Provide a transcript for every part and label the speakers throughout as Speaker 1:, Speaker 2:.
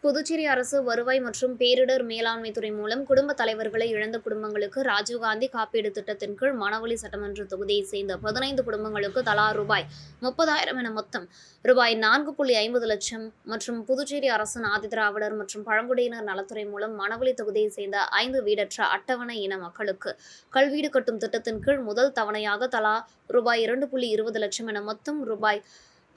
Speaker 1: புதுச்சேரி அரசு வருவாய் மற்றும் பேரிடர் மேலாண்மை துறை மூலம் குடும்ப தலைவர்களை இழந்த குடும்பங்களுக்கு ராஜீவ்காந்தி காப்பீடு திட்டத்தின் கீழ் மணவெளி சட்டமன்ற தொகுதியைச் சேர்ந்த 15 குடும்பங்களுக்கு தலா ரூபாய் 30,000 என மொத்தம் ரூபாய் 4.50 லட்சம் மற்றும் புதுச்சேரி அரசின் ஆதிதிராவிடர் மற்றும் பழங்குடியினர் நலத்துறை மூலம் மணவெளி தொகுதியைச் சேர்ந்த 5 வீடற்ற அட்டவணை இன மக்களுக்கு கல்வீடு கட்டும் திட்டத்தின் கீழ் முதல் தவணையாக தலா ரூபாய் 2.20 லட்சம் என மொத்தம் ரூபாய்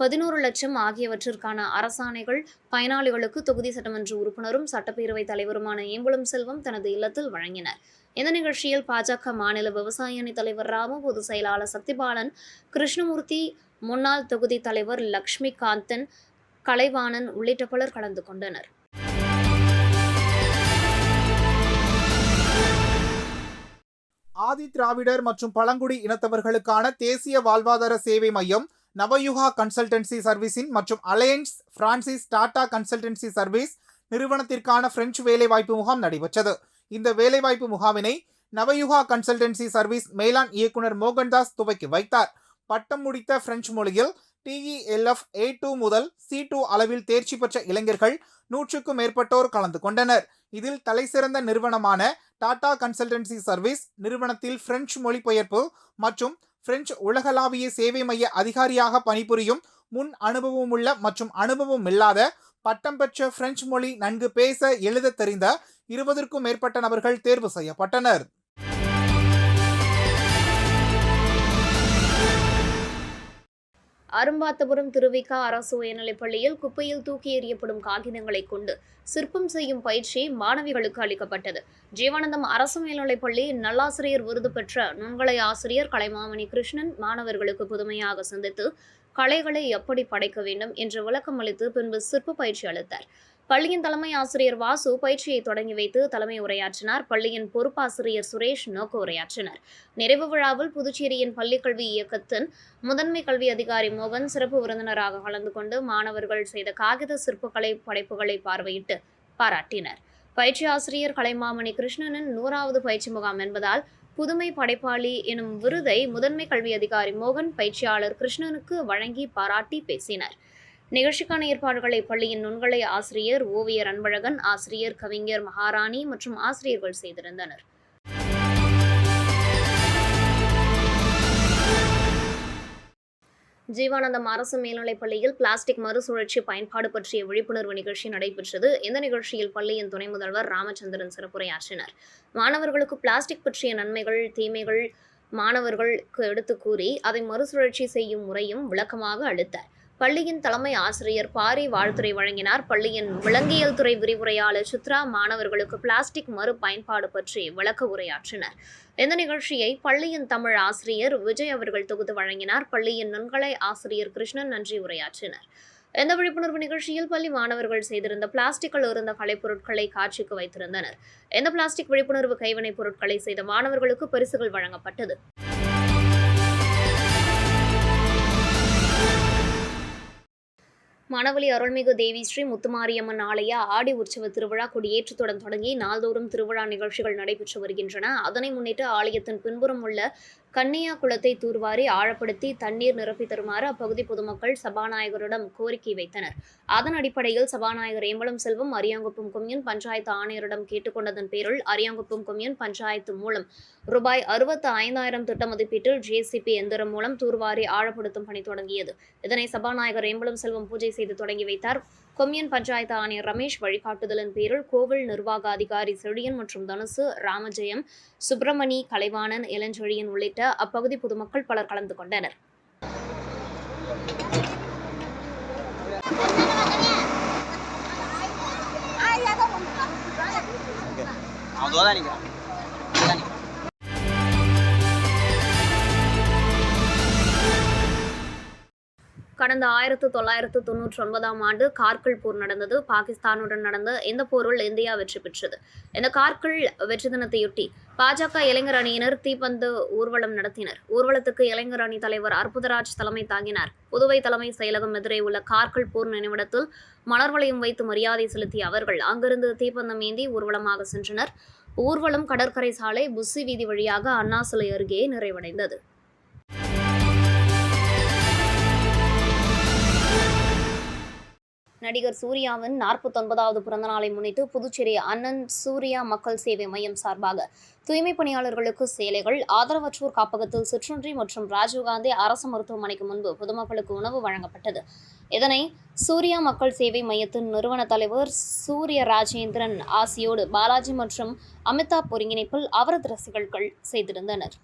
Speaker 1: 11 லட்சம் ஆகியவற்றிற்கான அரசாணைகள் பயனாளிகளுக்கு தொகுதி சட்டமன்ற உறுப்பினரும் சட்டப்பேரவைத் தலைவருமான ஏம்பலம் செல்வம் தனது இல்லத்தில் வழங்கினர். இந்த நிகழ்ச்சியில் பாஜக மாநில விவசாய அணி தலைவர் ராமு, பொதுச் செயலாளர் சக்திபாலன், கிருஷ்ணமூர்த்தி, முன்னாள் தொகுதி தலைவர் லட்சுமிகாந்தன், கலைவாணன் உள்ளிட்ட பலர் கலந்து கொண்டனர்.
Speaker 2: ஆதி திராவிடர் மற்றும் பழங்குடி இனத்தவர்களுக்கான தேசிய வாழ்வாதார சேவை மையம் நவயுகா கன்சல்டன்சி சர்வீஸின் மற்றும் alliance Francis Tata consultancy service நிறுவனத்திற்கான பிரெஞ்சு வேலைவாய்ப்பு முகாம் நடைபெற்றது. இந்த வேலைவாய்ப்பு முகாமினை நவயுகா கன்சல்டன்சி சர்வீஸ் மேலாண் இயக்குனர் மோகன்தாஸ் துவக்கி வைத்தார். பட்டம் முடித்த பிரெஞ்சு மொழியில் TELF A2 முதல் C2 அளவில் தேர்ச்சி பெற்ற இளைஞர்கள் 100க்கும் மேற்பட்டோர் கலந்து கொண்டனர். இதில் தலைசிறந்த நிறுவனமான டாடா கன்சல்டன்சி சர்வீஸ் நிறுவனத்தில் பிரெஞ்சு மொழிபெயர்ப்பு மற்றும் பிரெஞ்சு உலகளாவிய சேவை மைய அதிகாரியாக பணிபுரியும் முன் அனுபவமுள்ள மற்றும் அனுபவம் இல்லாத பட்டம் பெற்ற பிரெஞ்சு மொழி நன்கு பேச எழுத தெரிந்த 20க்கும் மேற்பட்ட நபர்கள் தேர்வு செய்யப்பட்டனர்.
Speaker 1: அரும்பாத்தபுரம் திருவிக அரசு உயர்நிலைப்பள்ளியில் குப்பையில் தூக்கி எறியப்படும் காகிதங்களை கொண்டு சிற்பம் செய்யும் பயிற்சி மாணவிகளுக்கு அளிக்கப்பட்டது. ஜீவானந்தம் அரசு மேல்நிலைப்பள்ளி நல்லாசிரியர் விருது பெற்ற நுண்கலை ஆசிரியர் கலைமாமணி கிருஷ்ணன் மாணவர்களுக்கு புதுமையாக சிந்தித்து கலைகளை எப்படி படைக்க வேண்டும் என்று விளக்கம் அளித்து பின்பு சிற்ப பயிற்சி அளித்தார். பள்ளியின் தலைமை ஆசிரியர் வாசு பயிற்சியை தொடங்கி வைத்து தலைமை உரையாற்றினார். பள்ளியின் பொறுப்பாசிரியர் சுரேஷ் நோக்க உரையாற்றினர். நிறைவு விழாவில் புதுச்சேரியின் பள்ளிக்கல்வி இயக்கத்தின் முதன்மை கல்வி அதிகாரி மோகன் சிறப்பு விருந்தினராக கலந்து கொண்டு மாணவர்கள் செய்த காகித சிற்பக்கலை படைப்புகளை பார்வையிட்டு பாராட்டினர். பயிற்சி ஆசிரியர் கலைமாமணி கிருஷ்ணனின் 100வது பயிற்சி முகாம் என்பதால் புதுமை படைப்பாளி எனும் விருதை முதன்மை கல்வி அதிகாரி மோகன் பயிற்சியாளர் கிருஷ்ணனுக்கு வழங்கி பாராட்டி பேசினர். நிகழ்ச்சிக்கான ஏற்பாடுகளை பள்ளியின் நுண்கலை ஆசிரியர் ஓவியர் அன்பழகன், ஆசிரியர் கவிஞர் மகாராணி மற்றும் ஆசிரியர்கள் செய்திருந்தனர். ஜீவானந்தம் அரசு மேல்நிலைப்பள்ளியில் பிளாஸ்டிக் மறுசுழற்சி பயன்பாடு பற்றிய விழிப்புணர்வு நிகழ்ச்சி நடைபெற்றது. இந்த நிகழ்ச்சியில் பள்ளியின் துணை முதல்வர் ராமச்சந்திரன் சிறப்புரையாற்றினர். மாணவர்களுக்கு பிளாஸ்டிக் பற்றிய நன்மைகள், தீமைகள் மாணவர்களுக்கு எடுத்து கூறி அதை மறுசுழற்சி செய்யும் முறையும் விளக்கமாக அளித்தார். பள்ளியின் தலைமை ஆசிரியர் பாரி வாழ்த்துரை வழங்கினார். பள்ளியின் விலங்கியல் துறை விரிவுரையாளர் சித்ரா மாணவர்களுக்கு பிளாஸ்டிக் மறு பயன்பாடு பற்றி விளக்க உரையாற்றினர். இந்த நிகழ்ச்சியை பள்ளியின் தமிழ் ஆசிரியர் விஜய் அவர்கள் தொகுத்து வழங்கினார். பள்ளியின் நுண்கலை ஆசிரியர் கிருஷ்ணன் நன்றி உரையாற்றினர். இந்த விழிப்புணர்வு நிகழ்ச்சியில் பள்ளி மாணவர்கள் செய்திருந்த பிளாஸ்டிக்கில் இருந்த கலைப்பொருட்களை காட்சிக்கு வைத்திருந்தனர். இந்த பிளாஸ்டிக் விழிப்புணர்வு கைவினைப் பொருட்களை செய்த மாணவர்களுக்கு பரிசுகள் வழங்கப்பட்டது. மணவெளி அருள்மிகு தேவி ஸ்ரீ முத்துமாரியம்மன் ஆலய ஆடி உற்சவ திருவிழா கொடியேற்றத்துடன் தொடங்கி நாள்தோறும் திருவிழா நிகழ்ச்சிகள் நடைபெற்று வருகின்றன. அதனை முன்னிட்டு ஆலயத்தின் பின்புறம் உள்ள கன்னியா குளத்தை தூர்வாரி ஆழப்படுத்தி தண்ணீர் நிரப்பி தருமாறு அப்பகுதி பொதுமக்கள் சபாநாயகரிடம் கோரிக்கை வைத்தனர். அதன் அடிப்படையில் சபாநாயகர் ஏம்பலம் செல்வம் அரியாங்குப்பம் கொம்யூன் பஞ்சாயத்து ஆணையரிடம் கேட்டுக்கொண்டதன் பேரில் அரியாங்குப்பம் கொம்யூன் பஞ்சாயத்து மூலம் ரூபாய் 65,000 திட்ட மதிப்பீட்டில் JCB எந்திரம் மூலம் தூர்வாரி ஆழப்படுத்தும் பணி தொடங்கியது. இதனை சபாநாயகர் ஏம்பலம் செல்வம் பூஜை செய்து தொடங்கி வைத்தார். கொம்யூன் பஞ்சாயத்து ஆணையர் ரமேஷ் வழிகாட்டுதலின் பேரில் கோவில் நிர்வாக அதிகாரி செழியன் மற்றும் தனுசு, ராமஜெயம், சுப்பிரமணி, கலைவாணன், இளஞ்செழியன் உள்ளிட்ட அப்பகுதி பொதுமக்கள் பலர் கலந்து கொண்டனர். கடந்த 1999ஆம் ஆண்டு கார்கில் போர் நடந்தது. பாகிஸ்தானுடன் நடந்த இந்த போரில் இந்தியா வெற்றி பெற்றது. இந்த கார்கில் வெற்றி தினத்தையொட்டி பாஜக இளைஞர் அணியினர் தீப்பந்து ஊர்வலம் நடத்தினர். ஊர்வலத்துக்கு இளைஞர் அணி தலைவர் அற்புதராஜ் தலைமை தாங்கினார். புதுவை தலைமை செயலகம் எதிரே உள்ள கார்கில் போர் நினைவிடத்தில் மலர் வளையம் வைத்து மரியாதை செலுத்திய அவர்கள் அங்கிருந்து தீப்பந்தம் ஏந்தி ஊர்வலமாக சென்றனர். ஊர்வலம் கடற்கரை சாலை, புஸ்ஸி வீதி வழியாக அண்ணா சிலை அருகே நிறைவடைந்தது. நடிகர் சூர்யாவின் 49வது பிறந்த நாளை முன்னிட்டு புதுச்சேரி அண்ணன் சூர்யா மக்கள் சேவை மையம் சார்பாக தூய்மை பணியாளர்களுக்கு சேலைகள், ஆதரவற்றோர் காப்பகத்தில் சிற்றுண்டி மற்றும் ராஜீவ்காந்தி அரசு மருத்துவமனைக்கு முன்பு பொதுமக்களுக்கு உணவு வழங்கப்பட்டது. இதனை சூர்யா மக்கள் சேவை மையத்தின் நிறுவன தலைவர் சூர்ய ராஜேந்திரன் ஆசியோடு பாலாஜி மற்றும் அமிதாப் ஒருங்கிணைப்பில் அவரது ரசிகர்கள் செய்திருந்தனர்.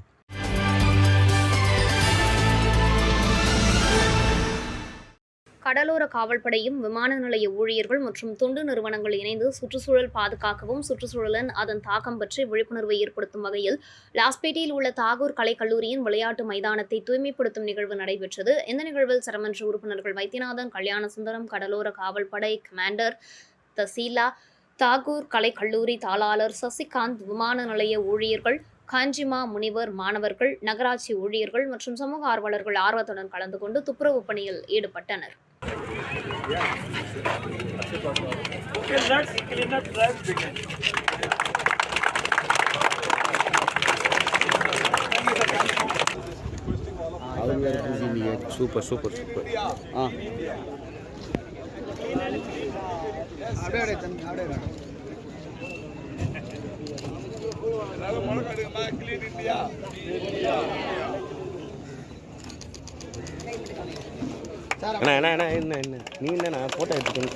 Speaker 1: கடலோர காவல்படையும் விமான நிலைய ஊழியர்கள் மற்றும் தொண்டு நிறுவனங்கள் இணைந்து சுற்றுச்சூழல் பாதுகாக்கவும் சுற்றுச்சூழலின் அதன் தாக்கம் பற்றி விழிப்புணர்வை ஏற்படுத்தும் வகையில் லாஸ்பேட்டையில் உள்ள தாகூர் கலைக்கல்லூரியின் விளையாட்டு மைதானத்தை தூய்மைப்படுத்தும் நிகழ்வு நடைபெற்றது. இந்த நிகழ்வில் சட்டமன்ற உறுப்பினர்கள் வைத்தியநாதன், கல்யாணசுந்தரம், கடலோர காவல்படை கமாண்டர் தசீலா, தாகூர் கலைக்கல்லூரி தாளாளர் சசிகாந்த், விமான நிலைய ஊழியர்கள், காஞ்சிமா முனிவர், மாணவர்கள், நகராட்சி ஊழியர்கள் மற்றும் சமூக ஆர்வலர்கள் ஆர்வத்துடன் கலந்து கொண்டு துப்புரவு பணியில் ஈடுபட்டனர்.
Speaker 3: Super super super. என்ன நீ என்ன போட்டோ எடுத்துக்கணும்.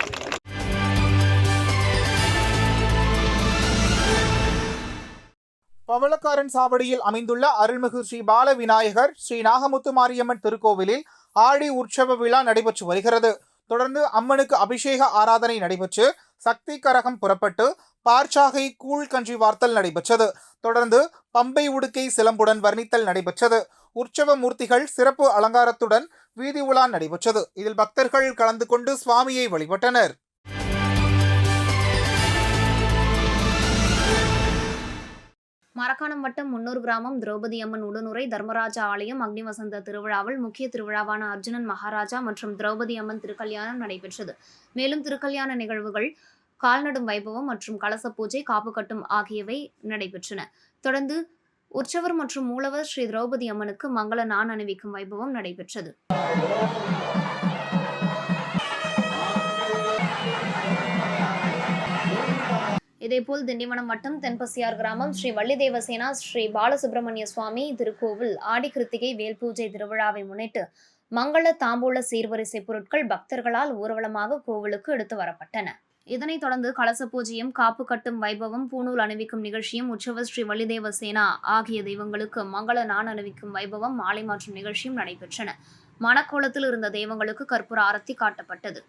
Speaker 2: பவளக்காரன் சாவடியில் அமைந்துள்ள அருள்மிகு ஸ்ரீ பால விநாயகர் ஸ்ரீ நாகமுத்து மாரியம்மன் திருக்கோவிலில் ஆடி உற்சவ விழா நடைபெற்று வருகிறது. தொடர்ந்து அம்மனுக்கு அபிஷேக ஆராதனை நடைபெற்று சக்தி கரகம் புறப்பட்டு பார்ச்சாகை கூழ் கஞ்சி வார்த்தல் நடைபெற்றது. தொடர்ந்து பம்பை உடுக்கை சிலம்புடன் வர்ணித்தல் நடைபெற்றது. உற்சவ மூர்த்திகள் சிறப்பு அலங்காரத்துடன் வீதி உலா நடைபெற்றது. இதில் பக்தர்கள் கலந்து கொண்டு சுவாமியை வழிபட்டனர்.
Speaker 1: மரக்காணம் வட்டம் முன்னூர் கிராமம் திரௌபதி அம்மன் உடனுரை தர்மராஜா ஆலயம் அக்னிவசந்த திருவிழாவில் முக்கிய திருவிழாவான அர்ஜுனன் மகாராஜா மற்றும் திரௌபதி அம்மன் திருக்கல்யாணம் நடைபெற்றது. மேலும் திருக்கல்யாண நிகழ்வுகள், கால்நடும் வைபவம் மற்றும் கலச பூஜை, காப்பு கட்டும் ஆகியவை நடைபெற்றன. தொடர்ந்து உற்சவர் மற்றும் மூலவர் ஸ்ரீ திரௌபதி அம்மனுக்கு மங்கள நான் அணிவிக்கும் வைபவம் நடைபெற்றது. இதேபோல் திண்டிவனம் வட்டம் தென்பசியார் கிராமம் ஸ்ரீ வள்ளி தேவசேனா ஸ்ரீ பாலசுப்பிரமணிய சுவாமி திருக்கோவில் ஆடி கிருத்திகை வேல் பூஜை திருவிழாவை முன்னிட்டு மங்கள தாம்பூல சீர்வரிசை பொருட்கள் பக்தர்களால் ஊர்வலமாக கோவிலுக்கு எடுத்து வரப்பட்டன. இதனைத் தொடர்ந்து கலச பூஜையும், காப்பு கட்டும் வைபவம், பூணூல் அணிவிக்கும் நிகழ்ச்சியும், உற்சவர் ஸ்ரீ வள்ளி தேவசேனா ஆகிய தெய்வங்களுக்கு மங்கள நான் அணிவிக்கும் வைபவம், மாலை மாற்றும் நிகழ்ச்சியும் நடைபெற்றன. மணக்கோலத்தில் இருந்த தெய்வங்களுக்கு கற்பூர ஆரத்தி காட்டப்பட்டது.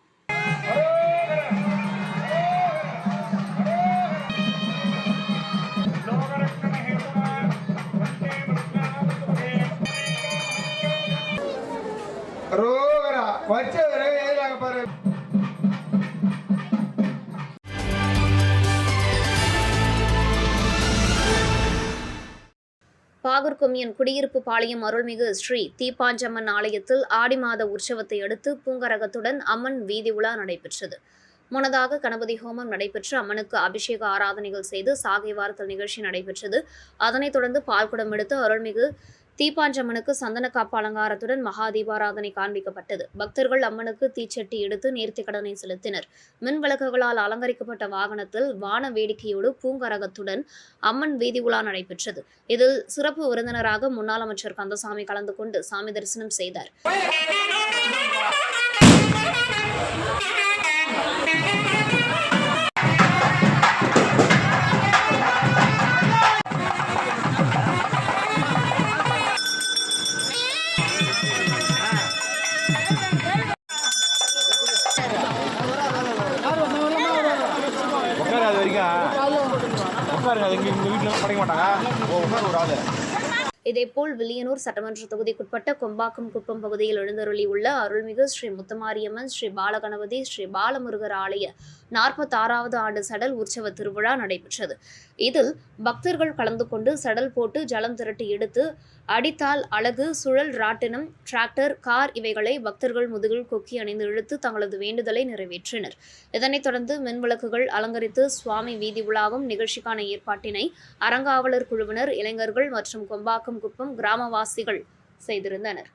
Speaker 1: பாகூர் கொம்யூன் குடியிருப்பு பாளையம் அருள்மிகு ஸ்ரீ தீப்பாஞ்சம்மன் ஆலயத்தில் ஆடி மாத உற்சவத்தை அடுத்து பூங்கரகத்துடன் அம்மன் வீதி உலா நடைபெற்றது. முன்னதாக கணபதி ஹோமம் நடைபெற்று அம்மனுக்கு அபிஷேக ஆராதனைகள் செய்து சாகை வார்த்தல் நிகழ்ச்சி நடைபெற்றது. அதனைத் தொடர்ந்து பால்குடம் எடுத்து அருள்மிகு தீப்பாஞ்சம்மனுக்கு சந்தன காப்பு அலங்காரத்துடன் மகா தீபாராதனை காண்பிக்கப்பட்டது. பக்தர்கள் அம்மனுக்கு தீச்சட்டி எடுத்து நேர்த்தி கடனை செலுத்தினர். மின் விளக்குகளால் அலங்கரிக்கப்பட்ட வாகனத்தில் வான வேடிக்கையோடு பூங்கரகத்துடன் அம்மன் வீதி உலா நடைபெற்றது. இதில் சிறப்பு விருந்தினராக முன்னாள் அமைச்சர் கந்தசாமி கலந்து கொண்டு சாமி தரிசனம் செய்தார். இதேபோல் வில்லியனூர் சட்டமன்ற தொகுதிக்குட்பட்ட கொம்பாக்கம் குப்பம் பகுதியில் எழுந்தருளியுள்ள அருள்மிகு ஸ்ரீ முத்துமாரியம்மன் ஸ்ரீ பாலகணபதி ஸ்ரீ பாலமுருகர் ஆலய 46வது ஆண்டு சடல் உற்சவ திருவிழா நடைபெற்றது. இதில் பக்தர்கள் கலந்து கொண்டு சடல் போட்டு ஜலம் திரட்டி எடுத்து அடித்தால் அழகு, சுழல் ராட்டினம், டிராக்டர், கார் இவைகளை பக்தர்கள் முதுகில் கொக்கி அணிந்து இழுத்து தங்களது வேண்டுதலை நிறைவேற்றினர். இதனைத் தொடர்ந்து மின்விளக்குகள் அலங்கரித்து சுவாமி வீதி உலாவும் நிகழ்ச்சிக்கான ஏற்பாட்டினை அறங்காவலர் குழுவினர், இளைஞர்கள் மற்றும் கொம்பாக்கம் குப்பம் கிராமவாசிகள் செய்திருந்தனர்.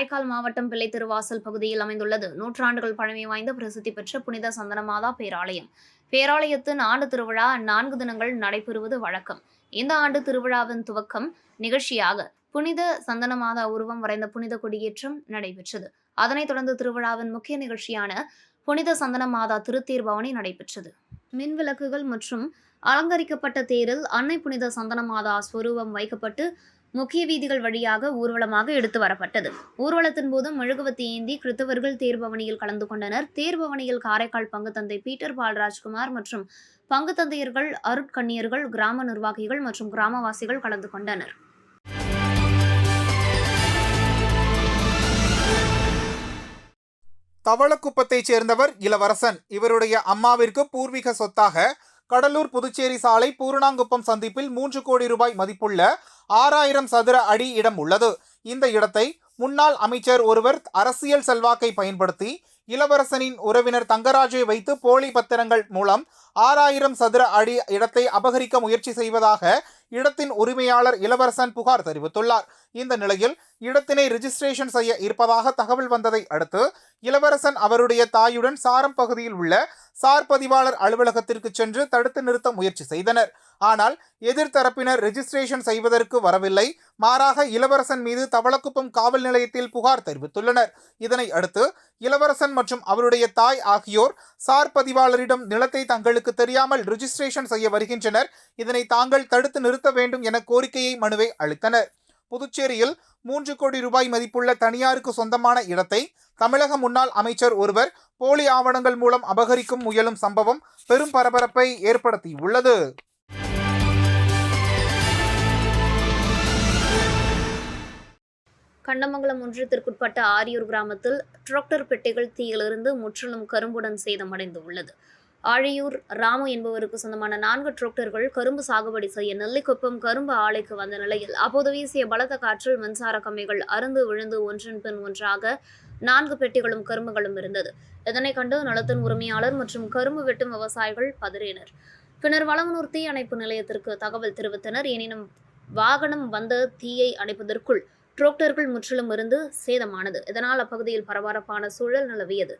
Speaker 1: காரைக்கால் மாவட்டம் பிள்ளைத்திருவாசல் பகுதியில் அமைந்துள்ளது நூற்றாண்டுகள் பழமை வாய்ந்த பிரசித்தி பெற்ற புனித சந்தனமாதா பேராலயம். பேராலயத்தின் ஆண்டு திருவிழா 4 தினங்கள் நடைபெறுவது வழக்கம். இந்த ஆண்டு திருவிழாவின் துவக்கம் நிகழ்ச்சியாக புனித சந்தனமாதா உருவம் வரைந்த புனித கொடியேற்றம் நடைபெற்றது. அதனைத் தொடர்ந்து திருவிழாவின் முக்கிய நிகழ்ச்சியான புனித சந்தனமாதா திருத்தேர் பவனி நடைபெற்றது. மின்விளக்குகள் மற்றும் அலங்கரிக்கப்பட்ட தேரில் அன்னை புனித சந்தனமாதா ஸ்வரூபம் வைக்கப்பட்டு முக்கிய வீதிகள் வழியாக ஊர்வலமாக எடுத்து வரப்பட்டது. ஊர்வலத்தின் போது மெழுகுவத்தி ஏந்தி கிறித்தவர்கள் தேர்பவனியில் கலந்து கொண்டனர். தேர்பவனியில் காரைக்கால் பங்கு தந்தை பீட்டர் பால்ராஜ்குமார் மற்றும் பங்கு தந்தையர்கள், அருட்கண்ணியர்கள், கிராம நிர்வாகிகள் மற்றும் கிராமவாசிகள் கலந்து கொண்டனர்.
Speaker 2: தவளக்குப்பத்தைச் சேர்ந்தவர் இளவரசன். இவருடைய அம்மாவிற்கு பூர்வீக சொத்தாக கடலூர் புதுச்சேரி சாலை பூரணாங்குப்பம் சந்திப்பில் 3 கோடி ரூபாய் மதிப்புள்ள 6000 சதுர அடி இடம் உள்ளது. இந்த இடத்தை முன்னாள் அமைச்சர் ஒருவர் அரசியல் செல்வாக்கை பயன்படுத்தி இளவரசனின் உறவினர் தங்கராஜை வைத்து போலி பத்திரங்கள் மூலம் 6000 சதுர அடி இடத்தை அபகரிக்க முயற்சி செய்வதாக இடத்தின் உரிமையாளர் இளவரசன் புகார் தெரிவித்துள்ளார். இந்த நிலையில் இடத்தினை ரிஜிஸ்ட்ரேஷன் செய்ய இருப்பதாக தகவல் வந்ததை அடுத்து இளவரசன் அவருடைய தாயுடன் சாரம் பகுதியில் உள்ள சார் பதிவாளர் அலுவலகத்திற்கு சென்று தடுத்து நிறுத்த முயற்சி செய்தனர். ஆனால் எதிர்த்தரப்பினர் ரெஜிஸ்ட்ரேஷன் செய்வதற்கு வரவில்லை. மாறாக இளவரசன் மீது தவளக்குப்பம் காவல் நிலையத்தில் புகார் தெரிவித்துள்ளனர். இதனை அடுத்து இளவரசன் மற்றும் அவருடைய தாய் ஆகியோர் சார் பதிவாளரிடம் நிலத்தை தங்களுக்கு தெரியாமல் ரெஜிஸ்ட்ரேஷன் செய்ய வருகின்றனர், இதனை தாங்கள் தடுத்து நிறுத்த வேண்டும் என கோரிக்கையை மனுவை அளித்தனர். புதுச்சேரியில் 3 கோடி ரூபாய் மதிப்புள்ள தனியாருக்கு சொந்தமான இடத்தை தமிழக முன்னாள் அமைச்சர் ஒருவர் போலி ஆவணங்கள் மூலம் அபகரிக்கும் முயலும் சம்பவம் பெரும் பரபரப்பை ஏற்படுத்தியுள்ளது.
Speaker 1: கண்டமங்கலம் ஒன்றியத்திற்குட்பட்ட ஆரியூர் கிராமத்தில் டிராக்டர் பெட்டிகள் தீயிலிருந்து முற்றிலும் கரும்புடன் சேதமடைந்து உள்ளது. ஆழியூர் ராமு என்பவருக்கு சொந்தமான 4 டிராக்டர்கள் கரும்பு சாகுபடி செய்ய நெல்லிக்குப்பம் கரும்பு ஆலைக்கு வந்த நிலையில் அப்போது வீசிய பலத்த காற்றில் மின்சார கம்பிகள் அறுந்து விழுந்து ஒன்றின் பின் ஒன்றாக 4 பெட்டிகளும் கரும்புகளும் இருந்தது. இதனை கண்டு நிலத்தின் உரிமையாளர் மற்றும் கரும்பு வெட்டும் விவசாயிகள் பதறினர். பின்னர் வளவனூர் தீ அணைப்பு நிலையத்திற்கு தகவல் தெரிவித்தனர். எனினும் வாகனம் வந்த தீயை அணைப்பதற்குள் டிராக்டர்கள் முற்றிலும் இருந்து சேதமானது. இதனால் அப்பகுதியில் பரபரப்பான சூழல் நிலவியது.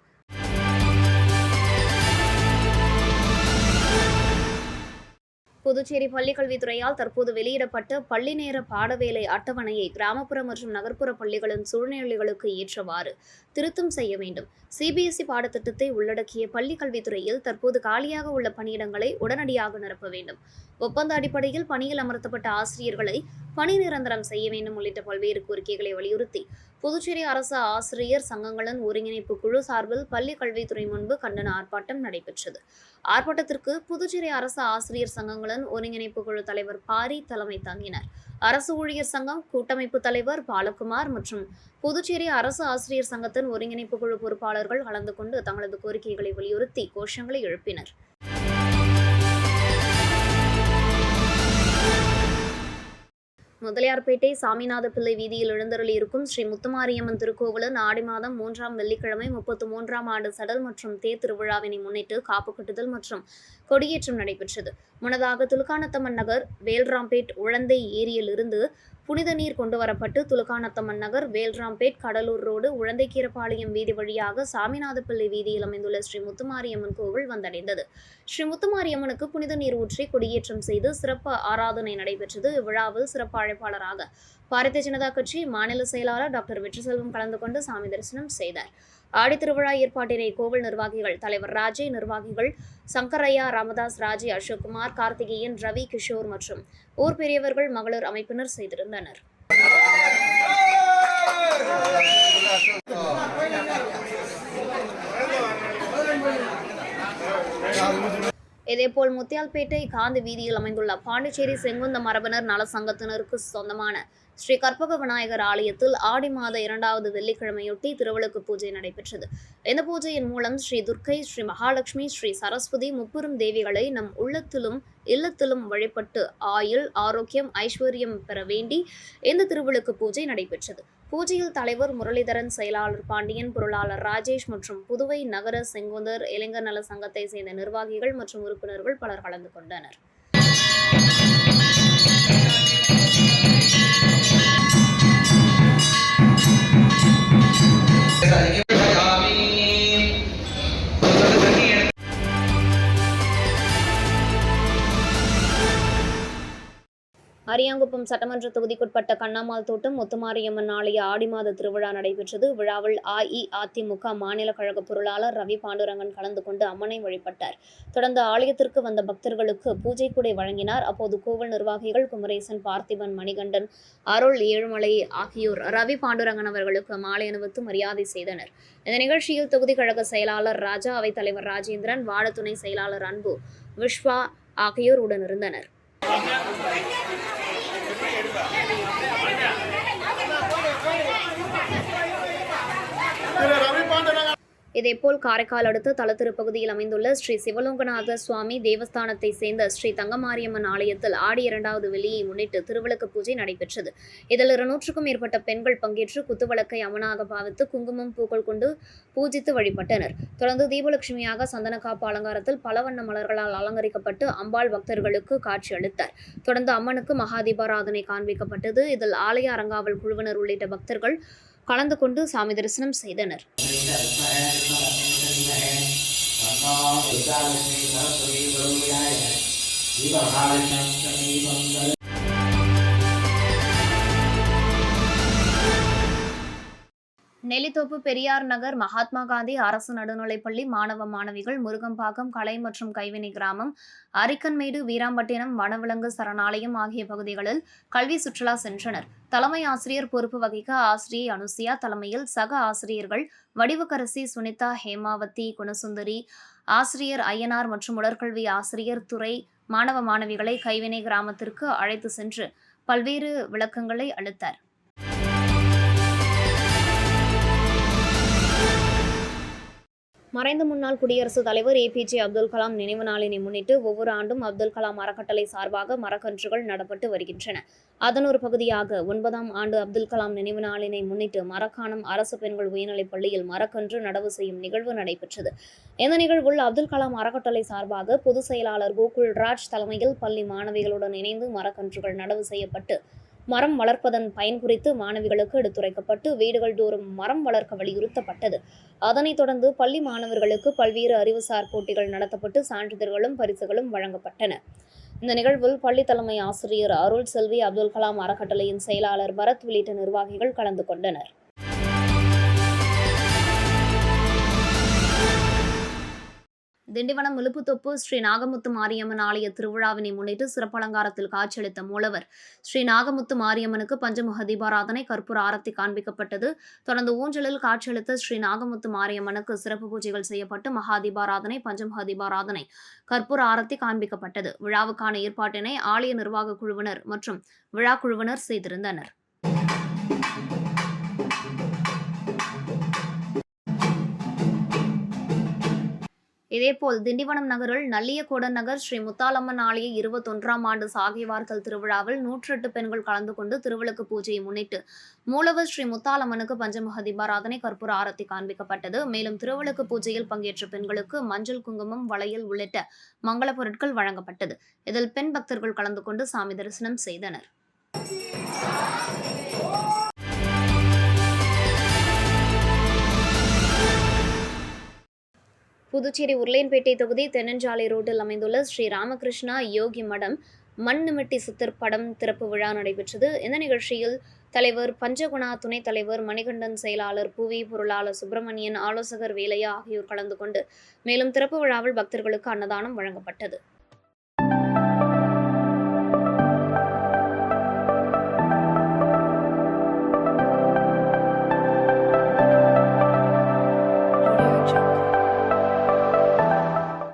Speaker 1: புதுச்சேரி பள்ளிக்கல்வித்துறையால் தற்போது வெளியிடப்பட்ட பள்ளி நேர பாடவேலை அட்டவணையை கிராமப்புற மற்றும் நகர்ப்புற பள்ளிகளின் சூழ்நிலைகளுக்கு ஏற்றவாறு திருத்தம் செய்ய வேண்டும். சிபிஎஸ்இ பாடத்திட்டத்தை உள்ளடக்கிய பள்ளிக்கல்வித்துறையில் தற்போது காலியாக உள்ள பணியிடங்களை உடனடியாக நிரப்ப வேண்டும். ஒப்பந்த அடிப்படையில் பணியில் அமர்த்தப்பட்ட ஆசிரியர்களை பணி நிரந்தரம் செய்ய வேண்டும் உள்ளிட்ட பல்வேறு கோரிக்கைகளை வலியுறுத்தி புதுச்சேரி அரசு ஆசிரியர் சங்கங்களின் ஒருங்கிணைப்பு குழு சார்பில் பள்ளி கல்வித்துறை முன்பு கண்டன ஆர்ப்பாட்டம் நடைபெற்றது. ஆர்ப்பாட்டத்திற்கு புதுச்சேரி அரசு ஆசிரியர் சங்கங்களின் ஒருங்கிணைப்பு குழு தலைவர் பாரி தலைமை தாங்கினார். அரசு ஊழியர் சங்கம் கூட்டமைப்பு தலைவர் பாலகுமார் மற்றும் புதுச்சேரி அரசு ஆசிரியர் சங்கத்தின் ஒருங்கிணைப்பு குழு பொறுப்பாளர்கள் கலந்து கொண்டு தங்களது கோரிக்கைகளை வலியுறுத்தி கோஷங்களை எழுப்பினர். முதலியார்பேட்டை சாமிநாத பிள்ளை வீதியில் எழுந்தருளி இருக்கும் ஸ்ரீ முத்துமாரியம்மன் திருக்கோவிலின் ஆடி மாதம் 3ஆம் வெள்ளிக்கிழமை 33ஆம் ஆண்டு சடல் மற்றும் தேர் திருவிழாவினை முன்னிட்டு காப்பு கட்டுதல் மற்றும் கொடியேற்றம் நடைபெற்றது. முன்னதாக துலுக்கானத்தம்மன் நகர் வேல்ராம்பேட் உழந்தை ஏரியில் இருந்து புனித நீர் கொண்டுவரப்பட்டு துலுக்கானத்தம்மன் நகர் வேல்ராம்பேட் கடலூர் ரோடு உழந்தைக்கீரப்பாளையம் வீதி வழியாக சாமிநாதப்பிள்ளை வீதியில் அமைந்துள்ள ஸ்ரீ முத்துமாரியம்மன் கோவில் வந்தடைந்தது. ஸ்ரீ முத்துமாரியம்மனுக்கு புனித நீர் ஊற்றி கொடியேற்றம் செய்து சிறப்பு ஆராதனை நடைபெற்றது. இவ்விழாவில் சிறப்பு அழைப்பாளராக பாரதிய ஜனதா கட்சி மாநில செயலாளர் டாக்டர் வெற்றிசெல்வம் கலந்து கொண்டு சாமி தரிசனம் செய்தார். ஆடி திருவிழா ஏற்பாட்டினை கோவில் நிர்வாகிகள் தலைவர் ராஜே, நிர்வாகிகள் சங்கரையா, ராமதாஸ், ராஜே, அசோக்குமார், கார்த்திகேயன், ரவி, கிஷோர் மற்றும் ஊர் பெரியவர்கள் மகளிர் அமைப்பினர் செய்திருந்தனர். இதேபோல் முத்தியால்பேட்டை காந்தி வீதியில் அமைந்துள்ள பாண்டிச்சேரி செங்குந்த மரபினர் நல சங்கத்தினருக்கு சொந்தமான ஸ்ரீ கற்பக விநாயகர் ஆலயத்தில் ஆடி மாத 2வது வெள்ளிக்கிழமையொட்டி திருவிளக்கு பூஜை நடைபெற்றது. இந்த பூஜையின் மூலம் ஸ்ரீ துர்க்கை, ஸ்ரீ மகாலட்சுமி, ஸ்ரீ சரஸ்வதி முப்பெரும் தேவிகளை நம் உள்ளத்திலும் இல்லத்திலும் வழிபட்டு ஆயுள், ஆரோக்கியம், ஐஸ்வர்யம் பெற வேண்டி இந்த திருவிளக்கு பூஜை நடைபெற்றது. பூஜையில் தலைவர் முரளிதரன், செயலாளர் பாண்டியன், பொருளாளர் ராஜேஷ் மற்றும் புதுவை நகர செங்குந்தர் இளைஞர் நல சங்கத்தை சேர்ந்த நிர்வாகிகள் மற்றும் உறுப்பினர்கள் பலர் கலந்து கொண்டனர். கரியாங்குப்பம் சட்டமன்ற தொகுதிக்குட்பட்ட கண்ணம்மாள் தோட்டம் முத்துமாரியம்மன் ஆலய ஆடி மாத திருவிழா நடைபெற்றது. விழாவில் அஇஅதிமுக மாநில கழக பொருளாளர் ரவி பாண்டுரங்கன் கலந்து கொண்டு அம்மனை வழிபட்டார். தொடர்ந்து ஆலயத்திற்கு வந்த பக்தர்களுக்கு பூஜை கூடை வழங்கினார். அப்போது கோவில் நிர்வாகிகள் குமரேசன், பார்த்திபன், மணிகண்டன், அருள், ஏழுமலை ஆகியோர் ரவி பாண்டுரங்கன் அவர்களுக்கு மாலை அணிவித்து மரியாதை செய்தனர். இந்த நிகழ்ச்சியில் தொகுதி கழக செயலாளர் ராஜா, அவைத்தலைவர் ராஜேந்திரன், வார்டு துணை செயலாளர் அன்பு, விஸ்வா ஆகியோர் உடனிருந்தனர். இதேபோல் காரைக்கால் அடுத்த தலத்திருப்பகுதியில் அமைந்துள்ள ஸ்ரீ சிவலோகநாத சுவாமி தேவஸ்தானத்தை சேர்ந்த ஸ்ரீ தங்கமாரியம்மன் ஆலயத்தில் ஆடி 2வது வெள்ளியை முன்னிட்டு திருவிளக்கு பூஜை நடைபெற்றது. இதில் 200க்கும் மேற்பட்ட பெண்கள் பங்கேற்று குத்துவிளக்கை அம்மனாக பாவித்து குங்குமம், பூக்கள் கொண்டு பூஜித்து வழிபட்டனர். தொடர்ந்து தீபலட்சுமியாக சந்தனக்காப்பு அலங்காரத்தில் பல வண்ண மலர்களால் அலங்கரிக்கப்பட்டு அம்பாள் பக்தர்களுக்கு காட்சி அளித்தார். தொடர்ந்து அம்மனுக்கு மகா தீபாராதனை காண்பிக்கப்பட்டது. இதில் ஆலய அறங்காவல் குழுவினர் உள்ளிட்ட பக்தர்கள் கலந்து கொண்டு சாமி தரிசனம் செய்தனர். நெல்லித்தோப்பு பெரியார் நகர் மகாத்மா காந்தி அரசு நடுநிலைப்பள்ளி மாணவ மாணவிகள் முருகம்பாக்கம் கலை மற்றும் கைவினை கிராமம், அரிக்கன்மேடு, வீராம்பட்டினம் வனவிலங்கு சரணாலயம் ஆகிய பகுதிகளில் கல்வி சுற்றுலா சென்றனர். தலைமை ஆசிரியர் பொறுப்பு வகிக்க ஆசிரியை அனுசியா தலைமையில் சக ஆசிரியர்கள் வடிவுக்கரசி, சுனிதா, ஹேமாவதி, குணசுந்தரி, ஆசிரியர் ஐயனார் மற்றும் உடற்கல்வி ஆசிரியர் துரை மாணவ மாணவிகளை கைவினை கிராமத்திற்கு அழைத்து சென்று பல்வேறு விளக்கங்களை அளித்தார். மறைந்த முன்னாள் குடியரசுத் தலைவர் APJ அப்துல் கலாம் நினைவு நாளினை முன்னிட்டு ஒவ்வொரு ஆண்டும் அப்துல் கலாம் அறக்கட்டளை சார்பாக மரக்கன்றுகள் நடப்பட்டு வருகின்றன. அதன் ஒரு பகுதியாக 9ஆம் ஆண்டு அப்துல் கலாம் நினைவு நாளினை முன்னிட்டு மரக்காணம் அரசு பெண்கள் உயர்நிலைப் பள்ளியில் மரக்கன்று நடவு செய்யும் நிகழ்வு நடைபெற்றது. இந்த நிகழ்வில் அப்துல் கலாம் அறக்கட்டளை சார்பாக பொதுச் செயலாளர் கோகுல்ராஜ் தலைமையில் பள்ளி மாணவிகளுடன் இணைந்து மரக்கன்றுகள் நடவு செய்யப்பட்டு மரம் வளர்ப்பதன் பயன் குறித்து மாணவிகளுக்கு எடுத்துரைக்கப்பட்டு வீடுகள் தோறும் மரம் வளர்க்க வலியுறுத்தப்பட்டது. அதனைத் தொடர்ந்து பள்ளி மாணவர்களுக்கு பல்வேறு அறிவுசார் போட்டிகள் நடத்தப்பட்டு சான்றிதழ்களும் பரிசுகளும் வழங்கப்பட்டன. இந்த நிகழ்வில் பள்ளி தலைமை ஆசிரியர் அருள் செல்வி, அப்துல் கலாம் அறக்கட்டளையின் செயலாளர் பரத் உள்ளிட்ட நிர்வாகிகள் கலந்து கொண்டனர். திண்டிவனம் முலுப்புத்தொப்பு ஸ்ரீ நாகமுத்து மாரியம்மன் ஆலய திருவிழாவினை முன்னிட்டு சிறப்பு அலங்காரத்தில் காட்சியளித்த மூலவர் ஸ்ரீ நாகமுத்து மாரியம்மனுக்கு பஞ்சமுக தீபாராதனை, கற்பூர ஆரத்தி காண்பிக்கப்பட்டது. தொடர்ந்து ஊஞ்சலில் காட்சியளித்த ஸ்ரீ நாகமுத்து மாரியம்மனுக்கு சிறப்பு பூஜைகள் செய்யப்பட்டு மகா தீபாராதனை, பஞ்சமுக தீபாராதனை, கற்பூர ஆரத்தி காண்பிக்கப்பட்டது. விழாவுக்கான ஏற்பாட்டினை ஆலய நிர்வாக குழுவினர் மற்றும் விழா குழுவினர் செய்திருந்தனர். இதேபோல் திண்டிவனம் நகரில் நல்லியக்கோடன் நகர் ஸ்ரீ முத்தாலம்மன் ஆலய 21ஆம் ஆண்டு சாகைவார்த்தல் திருவிழாவில் 108 பெண்கள் கலந்து கொண்டு திருவிளக்கு பூஜையை முன்னிட்டு மூலவர் ஸ்ரீ முத்தாலம்மனுக்கு பஞ்சமுக தீபாராதனை, கற்பூர ஆரத்தி காண்பிக்கப்பட்டது. மேலும் திருவிளக்கு பூஜையில் பங்கேற்ற பெண்களுக்கு மஞ்சள், குங்குமம், வளையல் உள்ளிட்ட மங்கள பொருட்கள் வழங்கப்பட்டது. இதில் பெண் பக்தர்கள் கலந்து கொண்டு சாமி தரிசனம் செய்தனர். புதுச்சேரி உருளையன்பேட்டை தொகுதி தென்னஞ்சாலை ரோட்டில் அமைந்துள்ள ஸ்ரீ ராமகிருஷ்ணா யோகி மடம் மண் நிமிட்டி சித்தர் படம் திறப்பு விழா நடைபெற்றது. இந்த நிகழ்ச்சியில் தலைவர் பஞ்சகுணா, துணைத் தலைவர் மணிகண்டன், செயலாளர் புவி, பொருளாளர் சுப்பிரமணியன், ஆலோசகர் வேலையா ஆகியோர் கலந்து கொண்டு மேலும் திறப்பு விழாவில் பக்தர்களுக்கு அன்னதானம் வழங்கப்பட்டது.